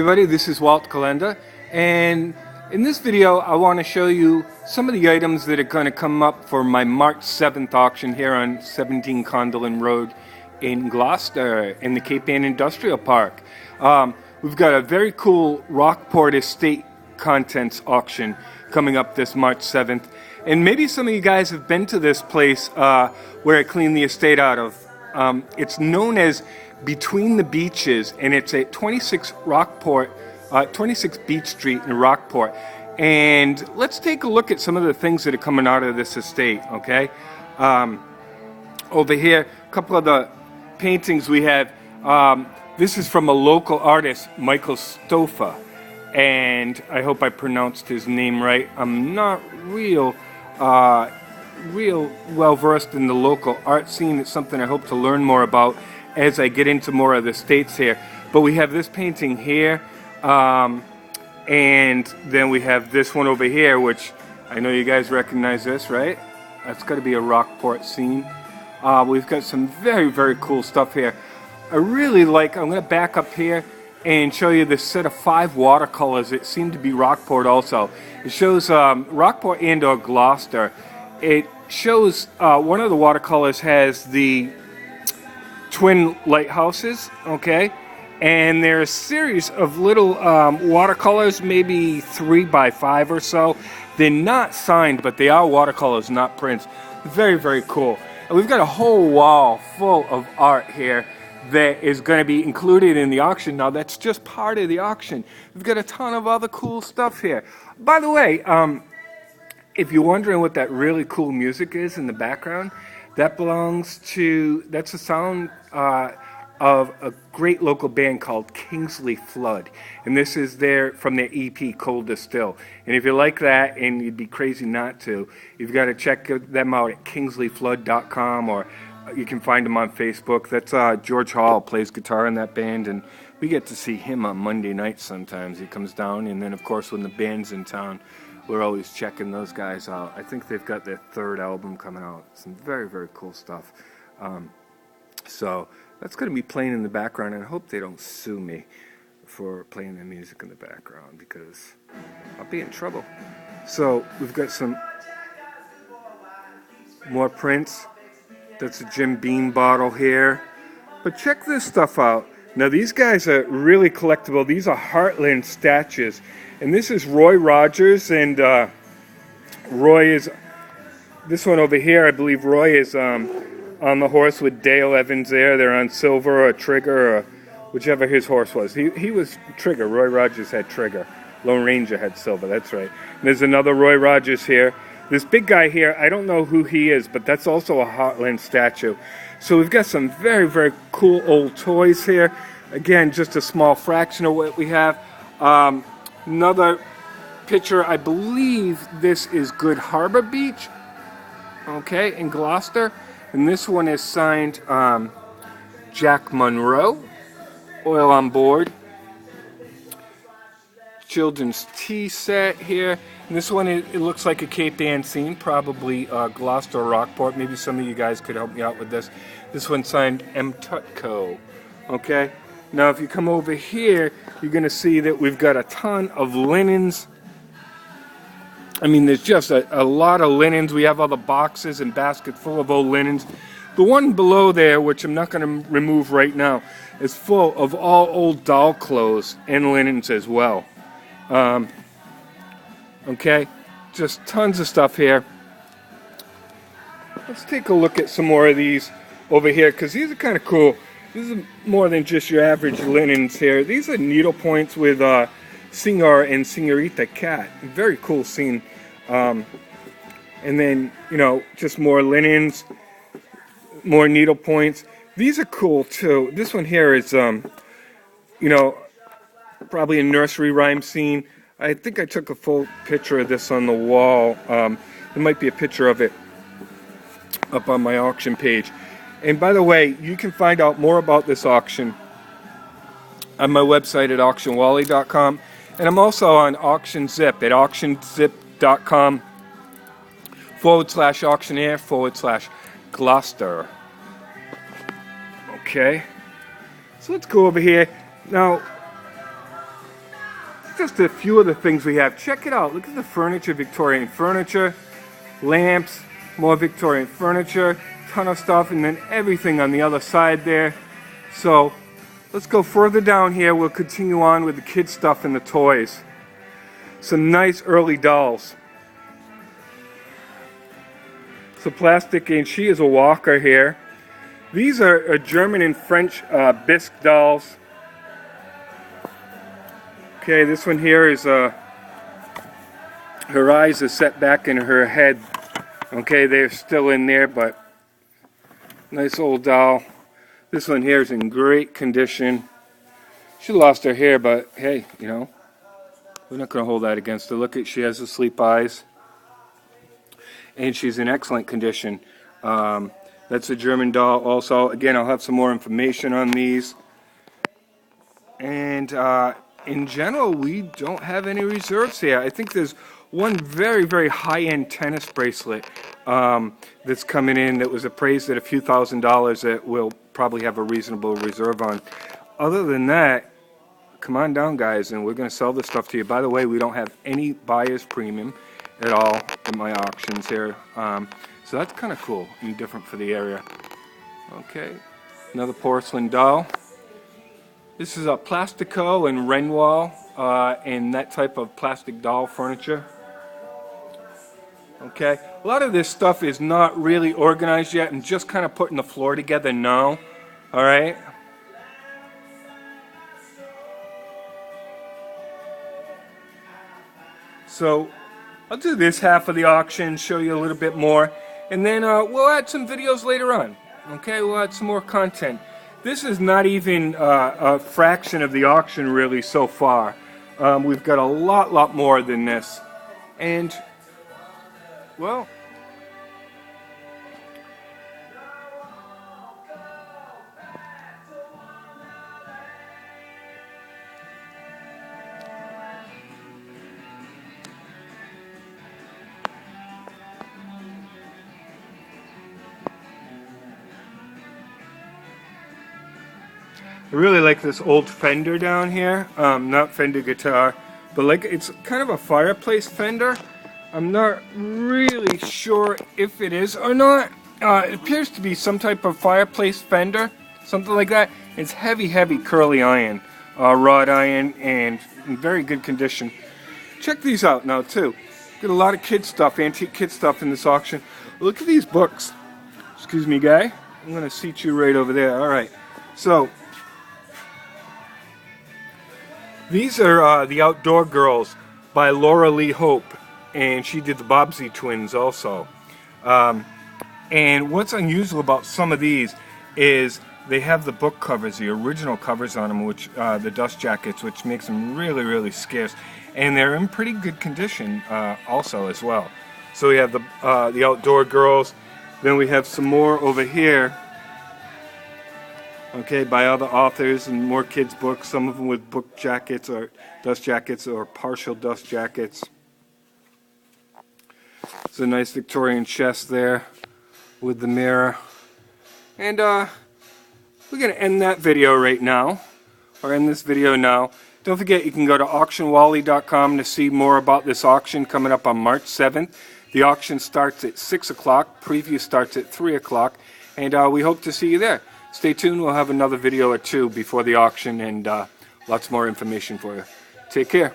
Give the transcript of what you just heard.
Everybody, this is Walt Calenda, and in this video I want to show you some of the items that are going to come up for my March 7th auction here on 17 Condolin Road in Gloucester in the Cape Ann Industrial Park. We've got a very cool Rockport Estate Contents auction coming up this March 7th, and maybe some of you guys have been to this place where I clean the estate out of. It's known as Between the Beaches, and it's at 26 Beach Street in Rockport. And let's take a look at some of the things that are coming out of this estate, okay? Over here, a couple of the paintings we have. This is from a local artist, Michael Stofa, and I hope I pronounced his name right. I'm not real well versed in the local art scene. It's something I hope to learn more about as I get into more of the states here. But we have this painting here, and then we have this one over here, which I know you guys recognize this, right? That's got to be a Rockport scene. We've got some very, very cool stuff here. I really like, I'm going to back up here and show you this set of 5 watercolors that seem to be Rockport also. It shows Rockport and or Gloucester. It shows one of the watercolors has the twin lighthouses, okay, and there's a series of little watercolors, maybe 3 by 5 or so. They're not signed, but they are watercolors, not prints. Very, very cool. And we've got a whole wall full of art here that is going to be included in the auction. Now, that's just part of the auction. We've got a ton of other cool stuff here. By the way, if you're wondering what that really cool music is in the background, that's the sound of a great local band called Kingsley Flood. And this is from their EP, Cold as Still. And if you like that, and you'd be crazy not to, you've got to check them out at kingsleyflood.com, or you can find them on Facebook. That's George Hall plays guitar in that band, and we get to see him on Monday nights sometimes. He comes down, and then of course when the band's in town, we're always checking those guys out. I think they've got their 3rd album coming out. Some very, very cool stuff. So that's going to be playing in the background, and I hope they don't sue me for playing the music in the background, because I'll be in trouble. So we've got some more prints. That's a Jim Beam bottle here. But check this stuff out. Now these guys are really collectible. These are Heartland statues. And this is Roy Rogers, and Roy is, this one over here, I believe Roy is on the horse with Dale Evans there. They're on Silver or Trigger, or whichever his horse was. He was Trigger. Roy Rogers had Trigger. Lone Ranger had Silver, that's right. And there's another Roy Rogers here. This big guy here, I don't know who he is, but that's also a Heartland statue. So we've got some very, very cool old toys here. Again, just a small fraction of what we have. Another picture, I believe this is Good Harbor Beach, okay, in Gloucester. And this one is signed Jack Monroe, Oil on Board. Children's tea set here. And this one, it looks like a Cape Ann scene, probably Gloucester or Rockport. Maybe some of you guys could help me out with this. This one signed M. Tutco, okay? Now, if you come over here, you're going to see that we've got a ton of linens. I mean, there's just a lot of linens. We have other boxes and baskets full of old linens. The one below there, which I'm not going to remove right now, is full of all old doll clothes and linens as well. Okay, just tons of stuff here. Let's take a look at some more of these over here, because these are kind of cool. These are more than just your average linens here. These are needle points with Senor and Senorita Cat. Very cool scene. And then, you know, just more linens, more needle points. These are cool too. This one here is, you know, probably a nursery rhyme scene. I think I took a full picture of this on the wall. There might be a picture of it up on my auction page. And by the way, you can find out more about this auction on my website at auctionwally.com. And I'm also on AuctionZip at auctionzip.com/auctioneer/Gloucester. Okay. So let's go over here. Now, just a few of the things we have. Check it out. Look at the furniture, Victorian furniture, lamps, more Victorian furniture, ton of stuff, and then everything on the other side there. So let's go further down here. We'll continue on with the kids stuff and the toys. Some nice early dolls. So plastic, and she is a walker here. These are German and French bisque dolls. Okay, this one here is her eyes are set back in her head. Okay, they're still in there, but nice old doll. This one here is in great condition. She lost her hair, but hey, you know, we're not going to hold that against her. Look at, she has the sleep eyes, and she's in excellent condition. That's a German doll also. Again, I'll have some more information on these. And in general, we don't have any reserves here. I think there's one very, very high-end tennis bracelet that's coming in that was appraised at a few $1,000s that we'll probably have a reasonable reserve on. Other than that, come on down, guys, and we're going to sell this stuff to you. By the way, we don't have any buyer's premium at all in my auctions here. So that's kind of cool and different for the area. Okay, another porcelain doll. This is a Plastico and Renoir and that type of plastic doll furniture. Okay, a lot of this stuff is not really organized yet and just kind of putting the floor together now. All right. So I'll do this half of the auction, show you a little bit more, and then we'll add some videos later on. Okay, we'll add some more content. This is not even a fraction of the auction really so far. We've got a lot more than this. And, well, I really like this old Fender down here. Not Fender guitar, but like it's kind of a fireplace Fender. I'm not really sure if it is or not. It appears to be some type of fireplace Fender, something like that. It's heavy curly iron, wrought iron, and in very good condition. Check these out now too. Got a lot of kid stuff, antique kid stuff in this auction. Look at these books. Excuse me, guy. I'm gonna seat you right over there. All right. So these are The Outdoor Girls by Laura Lee Hope, and she did the Bobbsey twins also. And what's unusual about some of these is they have the book covers, the original covers on them, which the dust jackets, which makes them really scarce. And they're in pretty good condition also as well. So we have the Outdoor Girls. Then we have some more over here. Okay, by other authors and more kids' books, some of them with book jackets or dust jackets or partial dust jackets. It's a nice Victorian chest there with the mirror. And we're going to end that video right now, or end this video now. Don't forget, you can go to auctionwally.com to see more about this auction coming up on March 7th. The auction starts at 6 o'clock, preview starts at 3 o'clock, and we hope to see you there. Stay tuned, we'll have another video or two before the auction and lots more information for you. Take care.